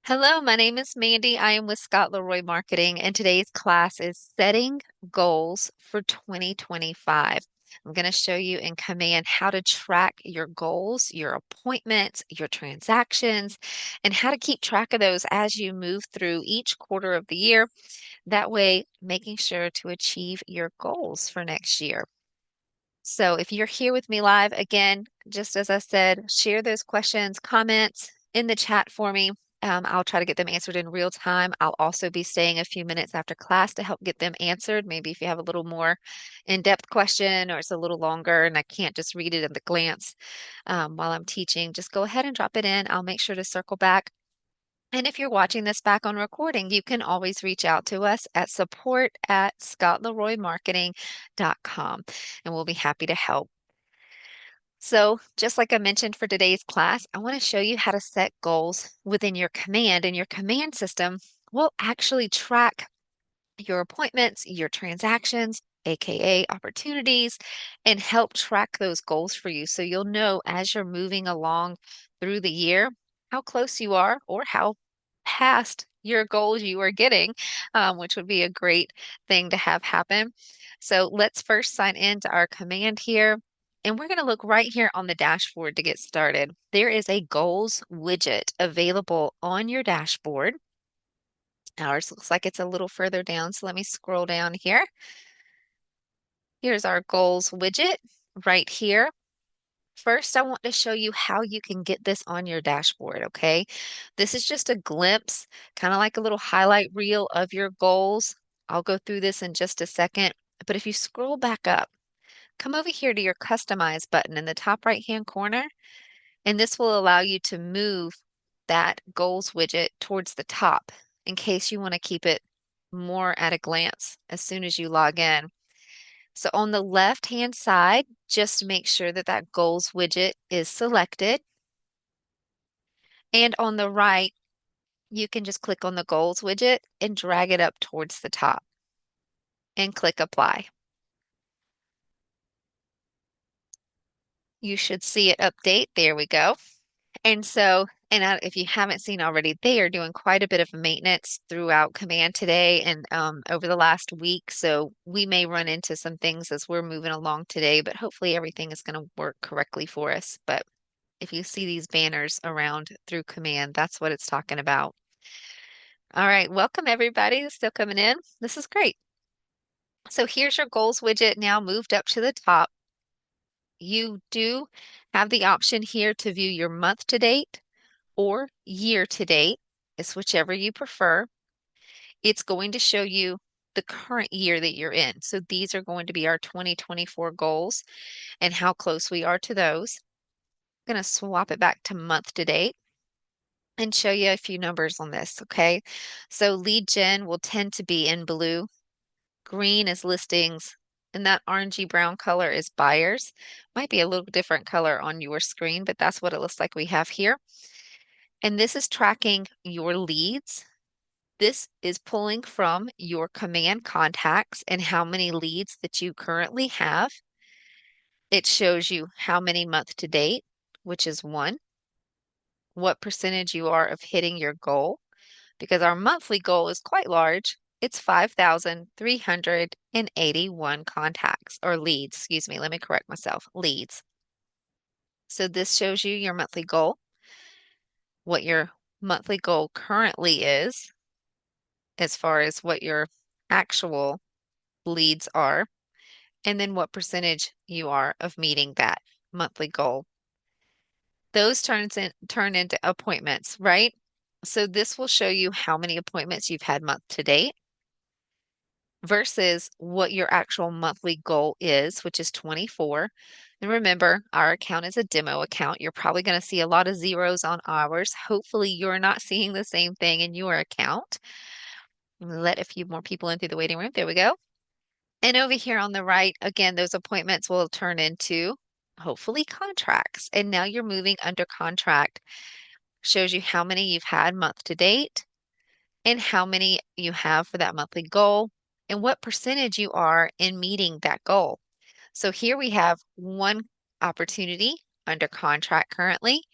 Hello, my name is Mandy. I am with Scott Leroy Marketing, and today's class is Setting Goals for 2025. I'm going to show you in Command how to track your goals, your appointments, your transactions, and how to keep track of those as you move through each quarter of the year. That way, making sure to achieve your goals for next year. So if you're here with me live, again, just as I said, share those questions, comments in the chat for me. I'll try to get them answered in real time. I'll also be staying a few minutes after class to help get them answered. Maybe if you have a little more in-depth question or it's a little longer and I can't just read it at the glance while I'm teaching, just go ahead and drop it in. I'll make sure to circle back. And if you're watching this back on recording, you can always reach out to us at support@scottleroymarketing.com and we'll be happy to help. So, just like I mentioned for today's class, I want to show you how to set goals within your command, and your command system will actually track your appointments, your transactions, aka opportunities, and help track those goals for you. So you'll know as you're moving along through the year how close you are or how past your goals you are getting, which would be a great thing to have happen. So let's first sign into our command here. And we're going to look right here on the dashboard to get started. There is a goals widget available on your dashboard. Ours looks like it's a little further down, so let me scroll down here. Here's our goals widget right here. First, I want to show you how you can get this on your dashboard, okay? This is just a glimpse, kind of like a little highlight reel of your goals. I'll go through this in just a second, but if you scroll back up, come over here to your Customize button in the top right-hand corner, and this will allow you to move that goals widget towards the top in case you want to keep it more at a glance as soon as you log in. So on the left-hand side, just make sure that that goals widget is selected. And on the right, you can just click on the goals widget and drag it up towards the top and click apply. You should see it update. There we go. And so, if you haven't seen already, they are doing quite a bit of maintenance throughout Command today and over the last week. So we may run into some things as we're moving along today, but hopefully everything is going to work correctly for us. But if you see these banners around through Command, that's what it's talking about. All right, welcome everybody that's still coming in. This is great. So here's your goals widget now moved up to the top. You do have the option here to view your month to date or year to date. It's whichever you prefer. It's going to show you the current year that you're in. So these are going to be our 2024 goals and how close we are to those. I'm going to swap it back to month to date and show you a few numbers on this, okay? So lead gen will tend to be in blue. Green is listings, and that orangey brown color is buyers. Might be a little different color on your screen, but that's what it looks like we have here. And this is tracking your leads. This is pulling from your command contacts and how many leads that you currently have. It shows you how many month to date, which is 1, what percentage you are of hitting your goal, because our monthly goal is quite large. It's 5,381 contacts or leads. Excuse me, let me correct myself. Leads. So this shows you your monthly goal, what your monthly goal currently is, as far as what your actual leads are, and then what percentage you are of meeting that monthly goal. Those turn into appointments, right? So this will show you how many appointments you've had month to date versus what your actual monthly goal is, which is 24. And remember, our account is a demo account. You're probably going to see a lot of zeros on ours. Hopefully, you're not seeing the same thing in your account. Let a few more people in through the waiting room. There we go. And over here on the right, again, those appointments will turn into hopefully contracts. And now you're moving under contract. Shows you how many you've had month to date and how many you have for that monthly goal and what percentage you are in meeting that goal. So here we have one opportunity under contract currently,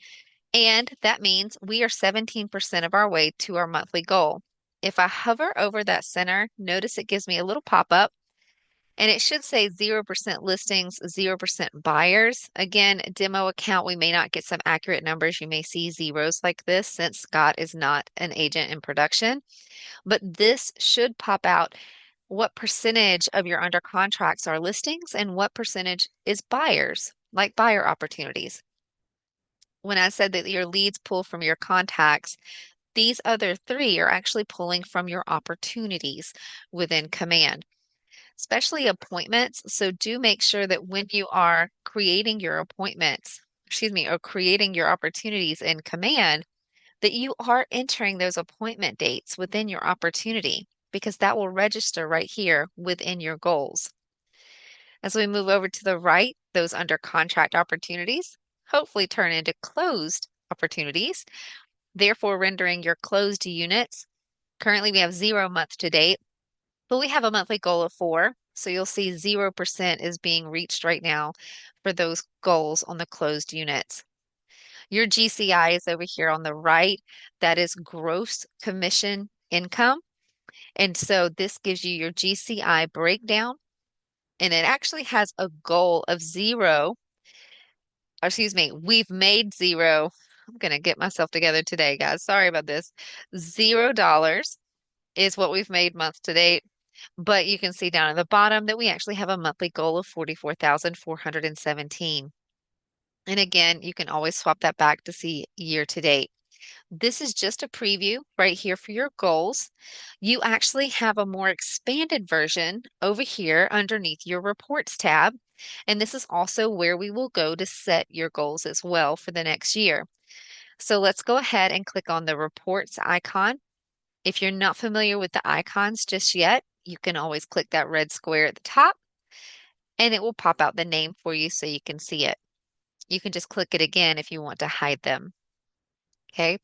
And that means we are 17% of our way to our monthly goal. If I hover over that center, notice it gives me a little pop-up and it should say 0% listings, 0% buyers. Again, demo account, we may not get some accurate numbers. You may see zeros like this since Scott is not an agent in production. But this should pop out what percentage of your under contracts are listings and what percentage is buyers, like buyer opportunities. When I said that your leads pull from your contacts, these other three are actually pulling from your opportunities within Command, especially appointments. So do make sure that when you are creating your appointments, or creating your opportunities in Command, that you are entering those appointment dates within your opportunity because that will register right here within your goals. As we move over to the right, those under contract opportunities hopefully turn into closed opportunities, therefore rendering your closed units. Currently, we have 0 month to date, but we have a monthly goal of 4. So you'll see 0% is being reached right now for those goals on the closed units. Your GCI is over here on the right. That is gross commission income. And so this gives you your GCI breakdown. And it actually has a goal of 0. Or excuse me, we've made 0. I'm going to get myself together today, guys. Sorry about this. $0 is what we've made month to date. But you can see down at the bottom that we actually have a monthly goal of 44,417. And again, you can always swap that back to see year to date. This is just a preview right here for your goals. You actually have a more expanded version over here underneath your reports tab. And this is also where we will go to set your goals as well for the next year. So let's go ahead and click on the reports icon. If you're not familiar with the icons just yet, you can always click that red square at the top and it will pop out the name for you so you can see it. You can just click it again if you want to hide them. Okay.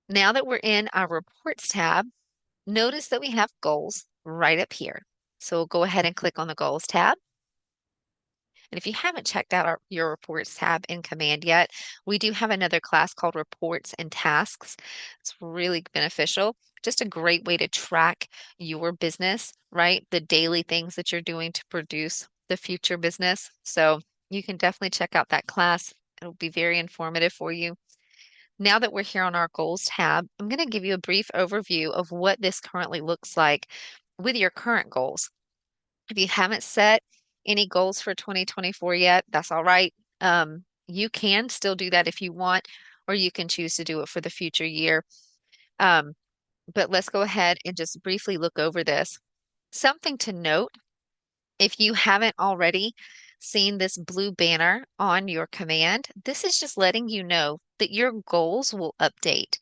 Now that we're in our reports tab, notice that we have goals right up here. So we'll go ahead and click on the goals tab. And if you haven't checked out your reports tab in Command yet, we do have another class called reports and tasks. It's really beneficial. Just a great way to track your business, right? The daily things that you're doing to produce the future business. So you can definitely check out that class. It'll be very informative for you. Now that we're here on our goals tab, I'm going to give you a brief overview of what this currently looks like with your current goals. If you haven't set any goals for 2024 yet, that's all right. You can still do that if you want, or you can choose to do it for the future year. Um, but let's go ahead and just briefly look over this. Something to note, if you haven't already seen this blue banner on your command, this is just letting you know that your goals will update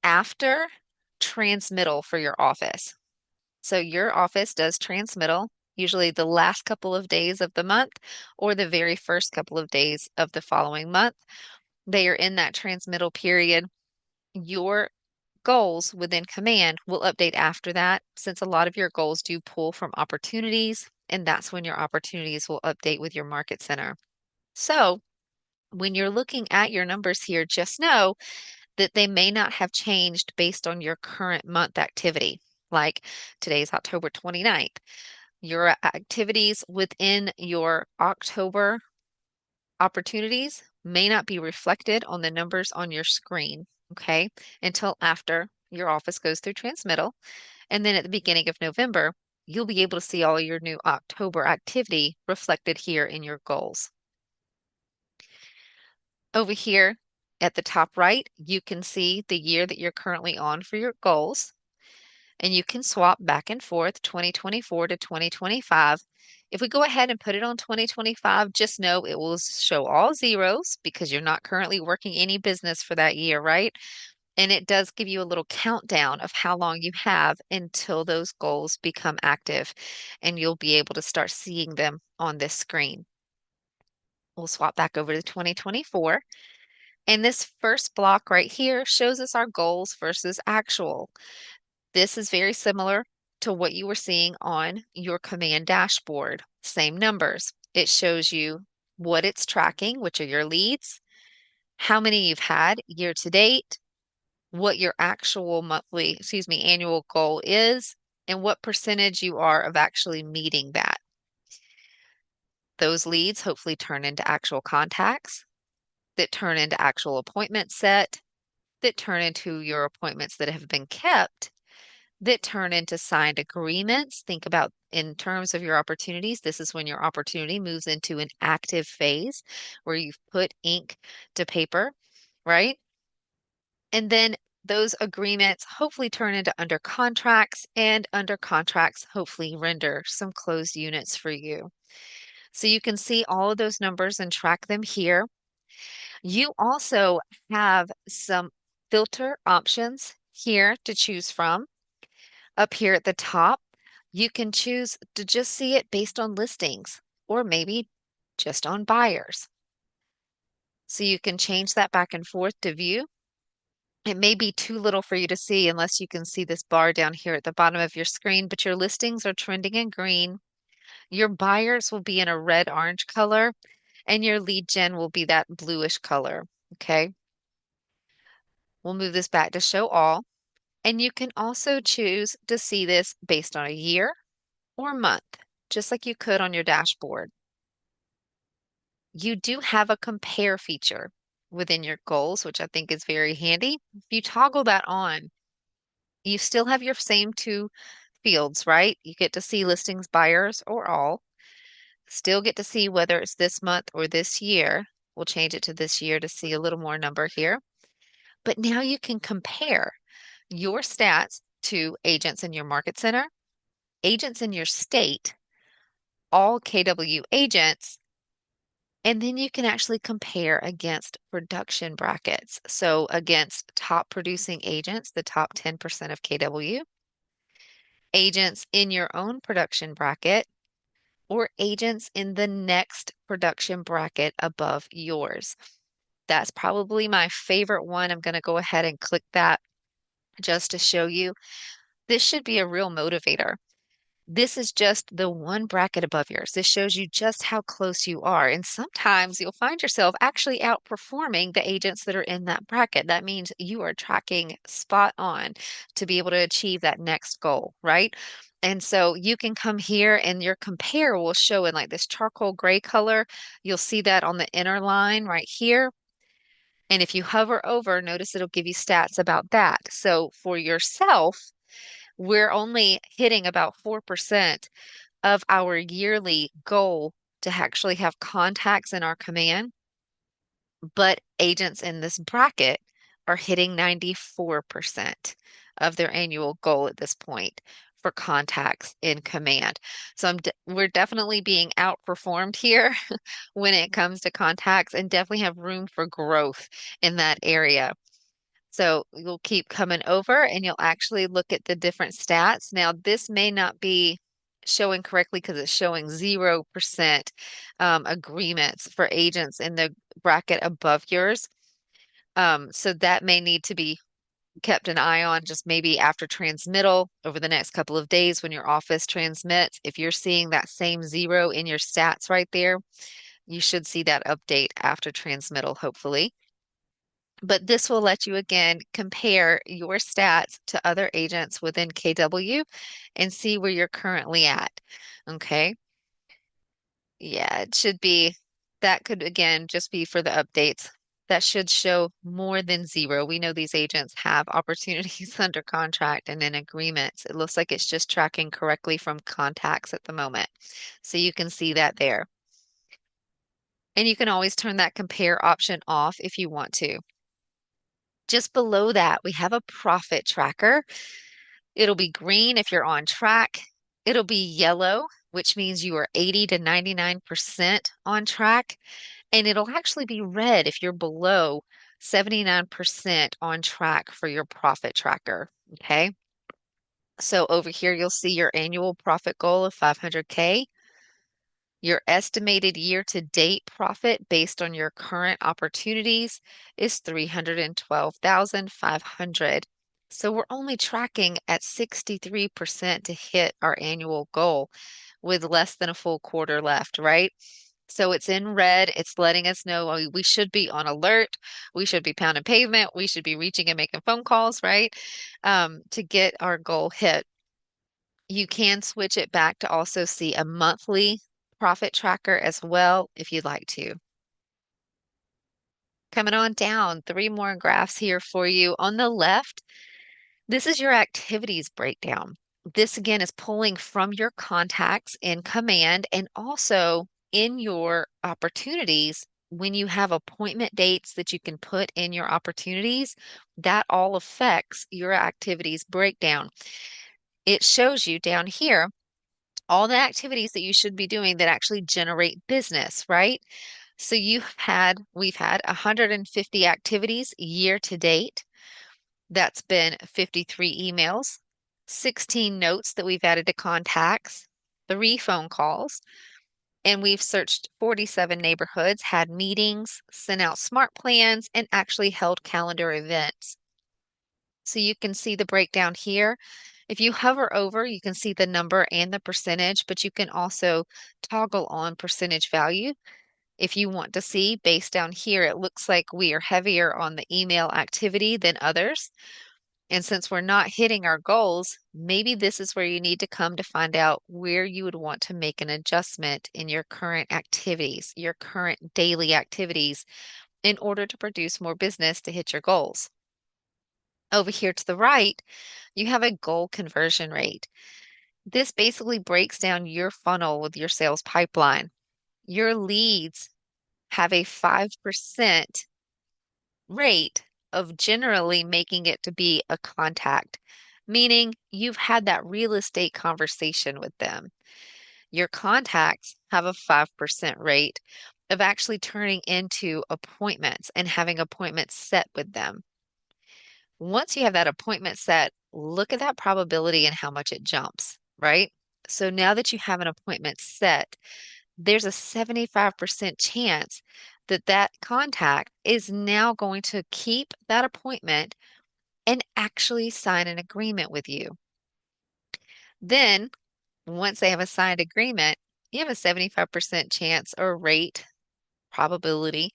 after transmittal for your office. So your office does transmittal usually the last couple of days of the month or the very first couple of days of the following month. They are in that transmittal period. Your goals within Command will update after that, since a lot of your goals do pull from opportunities, and that's when your opportunities will update with your Market Center. So when you're looking at your numbers here, just know that they may not have changed based on your current month activity. Like today's October 29th. Your activities within your October opportunities may not be reflected on the numbers on your screen, okay, until after your office goes through transmittal. And then at the beginning of November, you'll be able to see all your new October activity reflected here in your goals. Over here at the top right, you can see the year that you're currently on for your goals. And you can swap back and forth 2024 to 2025. If we go ahead and put it on 2025, just know it will show all zeros because you're not currently working any business for that year, right? And it does give you a little countdown of how long you have until those goals become active, and you'll be able to start seeing them on this screen. We'll swap back over to 2024. And this first block right here shows us our goals versus actual. This is very similar to what you were seeing on your command dashboard. Same numbers. It shows you what it's tracking, which are your leads, how many you've had year to date, what your actual annual goal is, and what percentage you are of actually meeting that. Those leads hopefully turn into actual contacts that turn into actual appointments set, that turn into your appointments that have been kept, that turn into signed agreements. Think about in terms of your opportunities. This is when your opportunity moves into an active phase where you've put ink to paper, right? And then those agreements hopefully turn into under contracts, and under contracts hopefully render some closed units for you. So you can see all of those numbers and track them here. You also have some filter options here to choose from. Up here at the top, you can choose to just see it based on listings or maybe just on buyers. So you can change that back and forth to view. It may be too little for you to see unless you can see this bar down here at the bottom of your screen, but your listings are trending in green. Your buyers will be in a red-orange color, and your lead gen will be that bluish color. Okay, we'll move this back to show all. And you can also choose to see this based on a year or month, just like you could on your dashboard. You do have a compare feature within your goals, which I think is very handy. If you toggle that on, you still have your same two fields, right? You get to see listings, buyers, or all. Still get to see whether it's this month or this year. We'll change it to this year to see a little more number here. But now you can compare your stats to agents in your market center, agents in your state, all KW agents, and then you can actually compare against production brackets. So against top producing agents, the top 10% of KW, agents in your own production bracket, or agents in the next production bracket above yours. That's probably my favorite one. I'm going to go ahead and click that just to show you. This should be a real motivator. This is just the one bracket above yours. This shows you just how close you are. And sometimes you'll find yourself actually outperforming the agents that are in that bracket. That means you are tracking spot on to be able to achieve that next goal, right? And so you can come here and your compare will show in like this charcoal gray color. You'll see that on the inner line right here. And if you hover over, notice it'll give you stats about that. So for yourself, we're only hitting about 4% of our yearly goal to actually have contacts in our command, but agents in this bracket are hitting 94% of their annual goal at this point for contacts in command. So we're definitely being outperformed here when it comes to contacts and definitely have room for growth in that area. So you'll keep coming over and you'll actually look at the different stats. Now, this may not be showing correctly because it's showing 0% agreements for agents in the bracket above yours. So that may need to be kept an eye on just maybe after transmittal over the next couple of days when your office transmits. If you're seeing that same 0 in your stats right there, you should see that update after transmittal, hopefully. But this will let you again compare your stats to other agents within KW and see where you're currently at. Okay. Yeah, it should be, that could again just be for the updates. That should show more than 0. We know these agents have opportunities under contract and in agreements. It looks like it's just tracking correctly from contacts at the moment. So you can see that there. And you can always turn that compare option off if you want to. Just below that, we have a profit tracker. It'll be green if you're on track. It'll be yellow, which means you are 80 to 99% on track. And it'll actually be red if you're below 79% on track for your profit tracker. Okay. So over here, you'll see your annual profit goal of 500K. Your estimated year-to-date profit based on your current opportunities is 312,500. So we're only tracking at 63% to hit our annual goal with less than a full quarter left, right? So it's in red. It's letting us know we should be on alert. We should be pounding pavement. We should be reaching and making phone calls, right? To get our goal hit. You can switch it back to also see a monthly profit tracker as well if you'd like to. Coming on down, three more graphs here for you. On the left, this is your activities breakdown. This again is pulling from your contacts in Command and also in your opportunities. When you have appointment dates that you can put in your opportunities, that all affects your activities breakdown. It shows you down here all the activities that you should be doing that actually generate business, right? So we've had 150 activities year to date. That's been 53 emails, 16 notes that we've added to contacts, three phone calls, and we've searched 47 neighborhoods, had meetings, sent out smart plans, and actually held calendar events. So you can see the breakdown here. If you hover over, you can see the number and the percentage, but you can also toggle on percentage value. If you want to see based down here, it looks like we are heavier on the email activity than others. And since we're not hitting our goals, maybe this is where you need to come to find out where you would want to make an adjustment in your current activities, your current daily activities, in order to produce more business to hit your goals. Over here to the right, you have a goal conversion rate. This basically breaks down your funnel with your sales pipeline. Your leads have a 5% rate of generally making it to be a contact, meaning you've had that real estate conversation with them. Your contacts have a 5% rate of actually turning into appointments and having appointments set with them. Once you have that appointment set, look at that probability and how much it jumps, right? So now that you have an appointment set, there's a 75% chance that that contact is now going to keep that appointment and actually sign an agreement with you. Then, once they have a signed agreement, you have a 75% chance or rate probability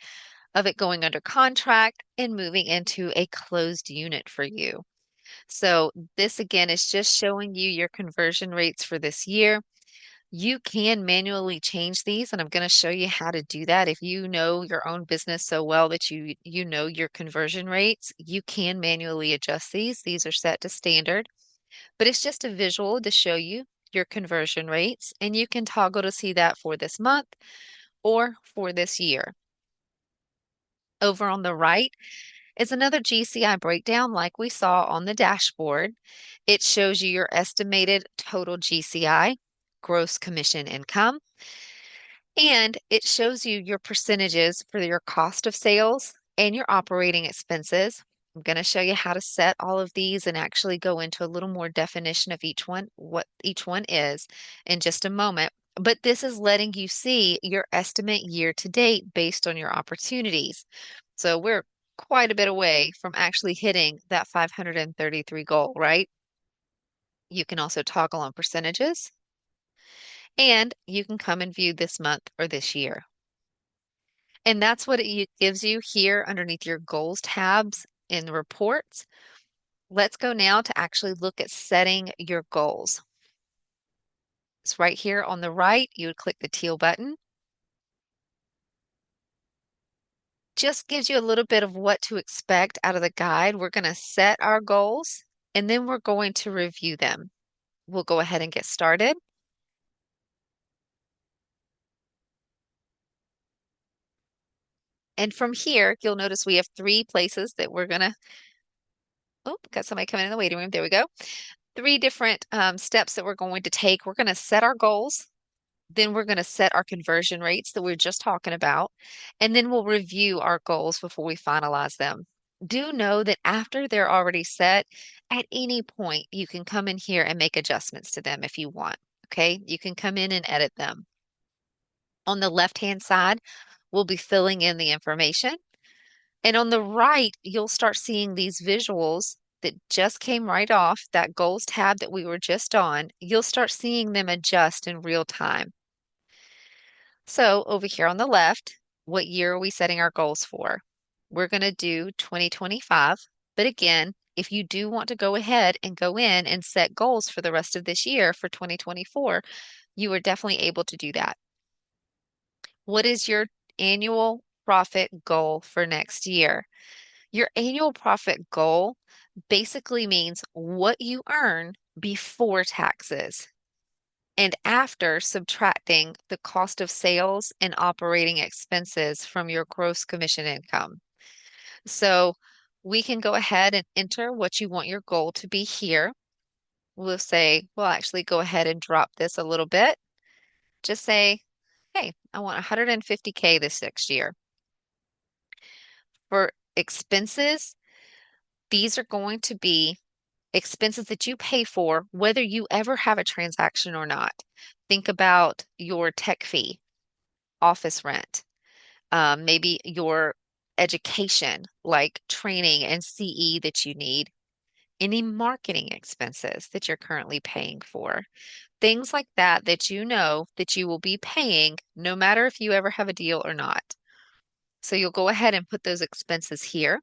of it going under contract and moving into a closed unit for you. So this again is just showing you your conversion rates for this year. You can manually change these, and I'm going to show you how to do that. If you know your own business so well that you know your conversion rates, you can manually adjust these. These are set to standard, but it's just a visual to show you your conversion rates, and you can toggle to see that for this month or for this year. Over on the right is another GCI breakdown like we saw on the dashboard. It shows you your estimated total GCI, gross commission income, and it shows you your percentages for your cost of sales and your operating expenses. I'm going to show you how to set all of these and actually go into a little more definition of each one, what each one is in just a moment. But this is letting you see your estimate year to date based on your opportunities. So we're quite a bit away from actually hitting that 533 goal, right? You can also toggle on percentages, and you can come and view this month or this year. And that's what it gives you here underneath your goals tabs in the reports. Let's go now to actually look at setting your goals. It's right here on the right. You would click the teal button. Just gives you a little bit of what to expect out of the guide. We're going to set our goals and then we're going to review them. We'll go ahead and get started. And from here, you'll notice we have three places that we're going to, oh, got somebody coming in the waiting room. There we go. Three different steps that we're going to take. We're going to set our goals. Then we're going to set our conversion rates that we are just talking about. And then we'll review our goals before we finalize them. Do know that after they're already set, at any point, you can come in here and make adjustments to them if you want. Okay, you can come in and edit them. On the left-hand side, we'll be filling in the information. And on the right, you'll start seeing these visuals that just came right off that goals tab that we were just on. You'll start seeing them adjust in real time. So over here on the left, what year are we setting our goals for? We're going to do 2025. But again, if you do want to go ahead and go in and set goals for the rest of this year for 2024, you are definitely able to do that. What is your annual profit goal for next year? Your annual profit goal basically means what you earn before taxes and after subtracting the cost of sales and operating expenses from your gross commission income. So we can go ahead and enter what you want your goal to be here. We'll actually go ahead and drop this a little bit. Just say, hey, I want 150K this next year. For expenses, these are going to be expenses that you pay for whether you ever have a transaction or not. Think about your tech fee, office rent, maybe your education, like training and CE that you need, any marketing expenses that you're currently paying for, things like that that you know that you will be paying no matter if you ever have a deal or not. So you'll go ahead and put those expenses here.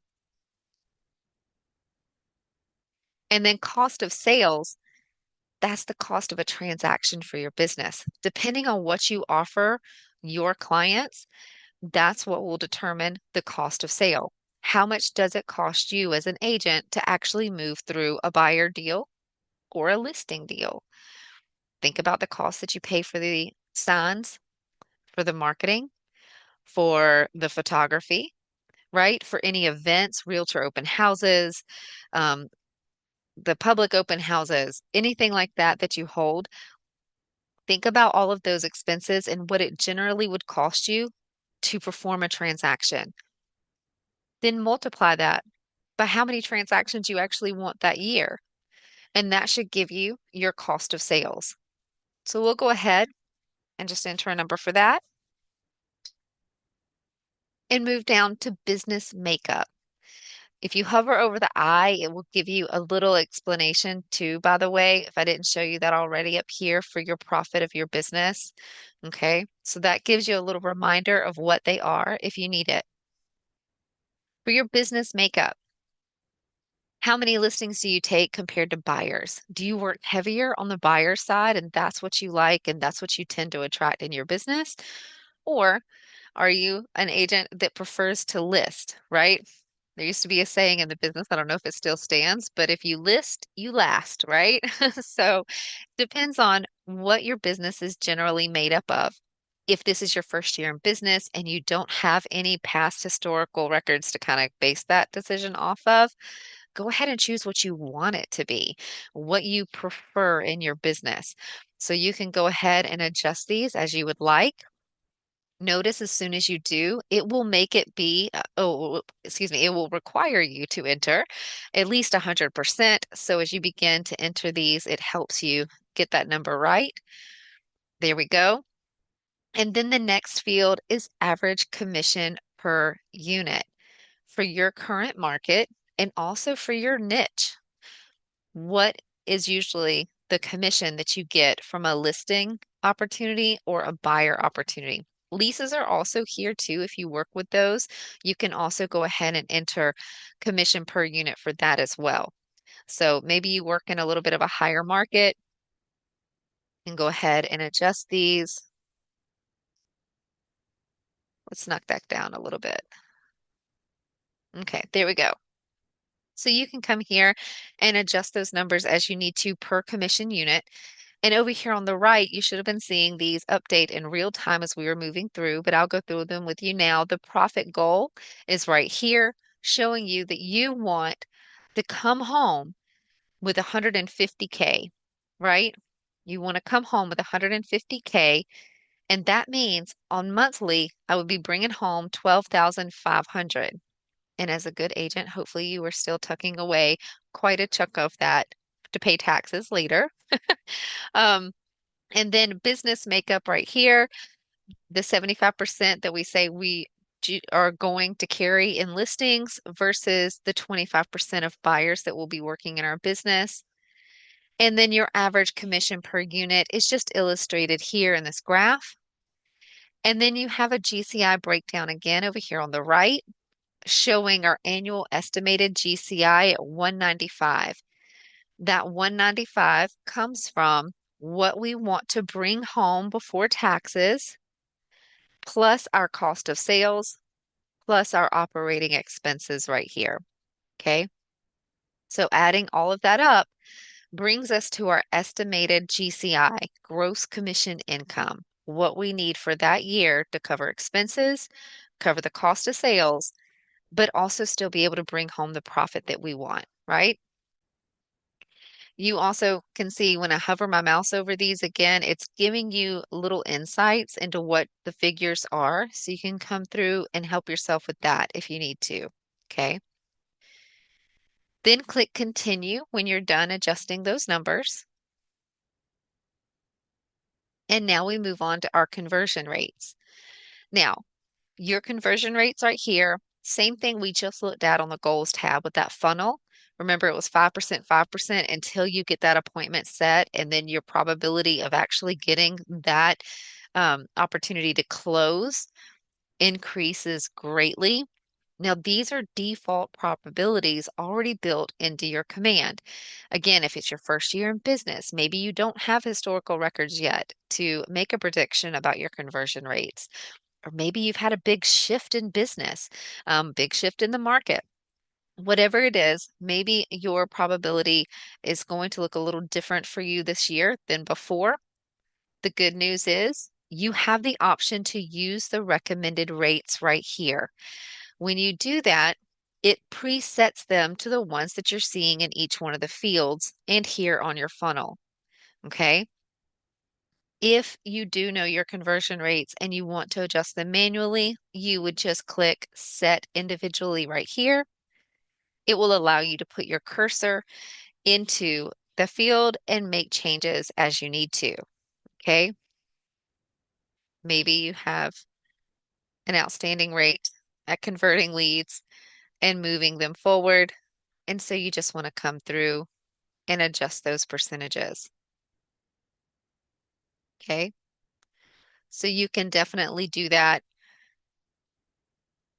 And then cost of sales, that's the cost of a transaction for your business. Depending on what you offer your clients, that's what will determine the cost of sale. How much does it cost you as an agent to actually move through a buyer deal or a listing deal? Think about the cost that you pay for the signs, for the marketing, for the photography, right? For any events, realtor open houses, um, the public open houses, anything like that that you hold. Think about all of those expenses and what it generally would cost you to perform a transaction. Then multiply that by how many transactions you actually want that year. And that should give you your cost of sales. So we'll go ahead and just enter a number for that and move down to business makeup. If you hover over the I, it will give you a little explanation too, by the way, if I didn't show you that already up here for your profit of your business. Okay, so that gives you a little reminder of what they are if you need it. For your business makeup, how many listings do you take compared to buyers? Do you work heavier on the buyer side and that's what you like and that's what you tend to attract in your business? Or are you an agent that prefers to list, right? There used to be a saying in the business, I don't know if it still stands, but if you list, you last, right? So depends on what your business is generally made up of. If this is your first year in business and you don't have any past historical records to kind of base that decision off of, go ahead and choose what you want it to be, what you prefer in your business. So you can go ahead and adjust these as you would like. Notice as soon as you do, it will make it be, excuse me, it will require you to enter at least 100%. So as you begin to enter these, it helps you get that number right. There we go. And then the next field is average commission per unit for your current market and also for your niche. What is usually the commission that you get from a listing opportunity or a buyer opportunity? Leases are also here too. If you work with those, you can also go ahead and enter commission per unit for that as well. So maybe you work in a little bit of a higher market and go ahead and adjust these. Let's knock that down a little bit. Okay, there we go. So you can come here and adjust those numbers as you need to per commission unit. And over here on the right, you should have been seeing these update in real time as we were moving through, but I'll go through them with you now. The profit goal is right here, showing you that you want to come home with 150K, right? You want to come home with 150K, and that means on monthly, I would be bringing home 12,500. And as a good agent, hopefully you are still tucking away quite a chunk of that to pay taxes later. Um, and then business makeup right here, the 75% that we say we are going to carry in listings versus the 25% of buyers that will be working in our business. And then your average commission per unit is just illustrated here in this graph. And then you have a GCI breakdown again over here on the right, showing our annual estimated GCI at 195. That 195 comes from what we want to bring home before taxes, plus our cost of sales, plus our operating expenses right here. Okay. So adding all of that up brings us to our estimated GCI, gross commission income, what we need for that year to cover expenses, cover the cost of sales, but also still be able to bring home the profit that we want, right? You also can see when I hover my mouse over these again, it's giving you little insights into what the figures are. So you can come through and help yourself with that if you need to. Okay. Then click continue when you're done adjusting those numbers. And now we move on to our conversion rates. Now, your conversion rates right here, same thing we just looked at on the goals tab with that funnel. Remember, it was 5% until you get that appointment set, and then your probability of actually getting that opportunity to close increases greatly. Now, these are default probabilities already built into your command. Again, if it's your first year in business, maybe you don't have historical records yet to make a prediction about your conversion rates. Or maybe you've had a big shift in business, big shift in the market. Whatever it is, maybe your probability is going to look a little different for you this year than before. The good news is you have the option to use the recommended rates right here. When you do that, it presets them to the ones that you're seeing in each one of the fields and here on your funnel. Okay. If you do know your conversion rates and you want to adjust them manually, you would just click set individually right here. It will allow you to put your cursor into the field and make changes as you need to. Okay. Maybe you have an outstanding rate at converting leads and moving them forward. And so you just want to come through and adjust those percentages. Okay. So you can definitely do that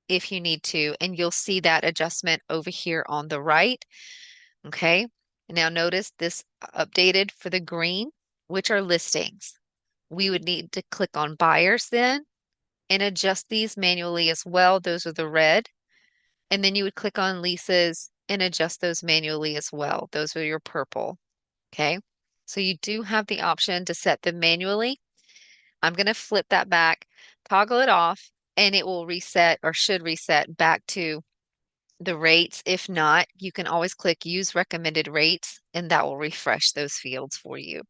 if you need to, and you'll see that adjustment over here on the right. Okay. Now notice this updated for the green, which are listings. We would need to click on buyers then and adjust these manually as well. Those are the red. And then you would click on leases and adjust those manually as well. Those are your purple. Okay. So you do have the option to set them manually. I'm going to flip that back, toggle it off, and it will reset or should reset back to the rates. If not, you can always click use recommended rates and that will refresh those fields for you.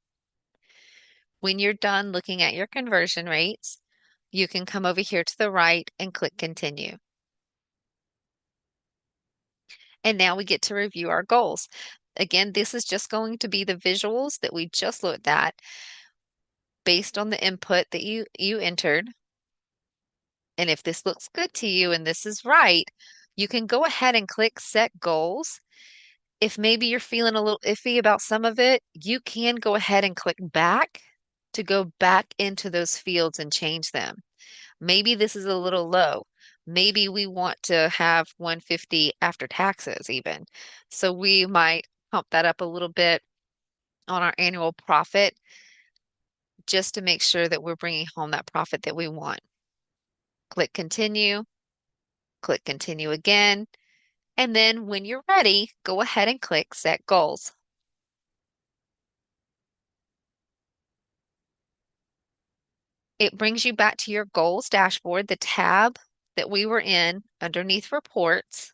When you're done looking at your conversion rates, you can come over here to the right and click continue. And now we get to review our goals. Again, this is just going to be the visuals that we just looked at based on the input that you entered. And if this looks good to you and this is right, you can go ahead and click set goals. If maybe you're feeling a little iffy about some of it, you can go ahead and click back to go back into those fields and change them. Maybe this is a little low. Maybe we want to have 150 after taxes even. So we might pump that up a little bit on our annual profit just to make sure that we're bringing home that profit that we want. Click continue again. And then when you're ready, go ahead and click set goals. It brings you back to your goals dashboard, the tab that we were in underneath reports.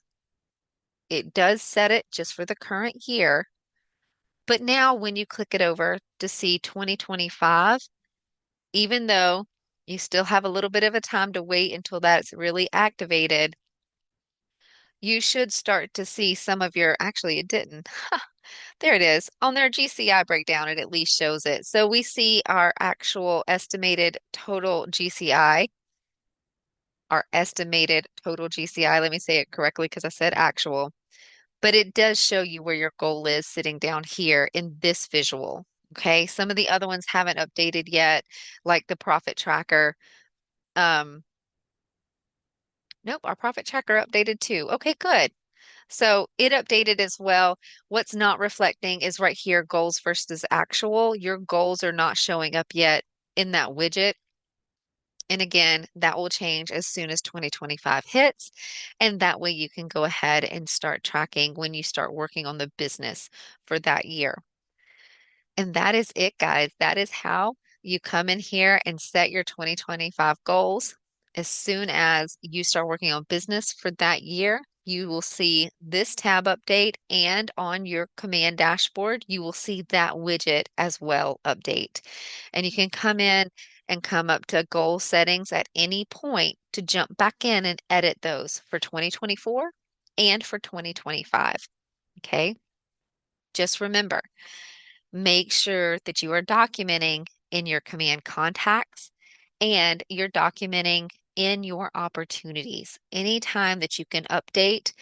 It does set it just for the current year. But now when you click it over to see 2025, even though you still have a little bit of a time to wait until that's really activated, you should start to see some of your, actually it didn't. There it is. On their GCI breakdown, it at least shows it. So we see our actual estimated total GCI, our estimated total GCI. Let me say it correctly because I said actual, but it does show you where your goal is sitting down here in this visual. Okay. Some of the other ones haven't updated yet, like the profit tracker. Um, nope, our profit tracker updated too. Okay, good. So it updated as well. What's not reflecting is right here, goals versus actual. Your goals are not showing up yet in that widget. And again, that will change as soon as 2025 hits. And that way you can go ahead and start tracking when you start working on the business for that year. And that is it, guys. That is how you come in here and set your 2025 goals. As soon as you start working on business for that year, you will see this tab update, and on your command dashboard, you will see that widget as well update. And you can come in and come up to goal settings at any point to jump back in and edit those for 2024 and for 2025. Okay. Just remember, make sure that you are documenting in your command contacts and you're documenting in your opportunities. Anytime that you can update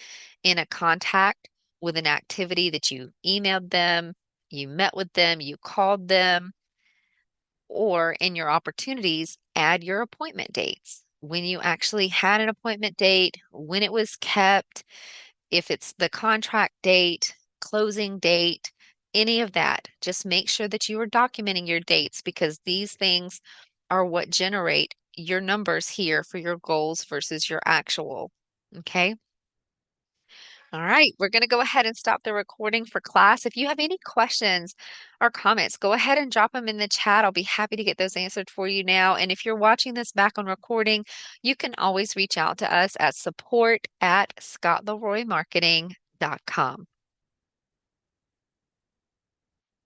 in a contact with an activity that you emailed them, you met with them, you called them, or in your opportunities, add your appointment dates. When you actually had an appointment date, when it was kept, if it's the contract date, closing date, any of that, just make sure that you are documenting your dates because these things are what generate your numbers here for your goals versus your actual. Okay. All right. We're going to go ahead and stop the recording for class. If you have any questions or comments, go ahead and drop them in the chat. I'll be happy to get those answered for you now. And if you're watching this back on recording, you can always reach out to us at support@scottleroymarketing.com.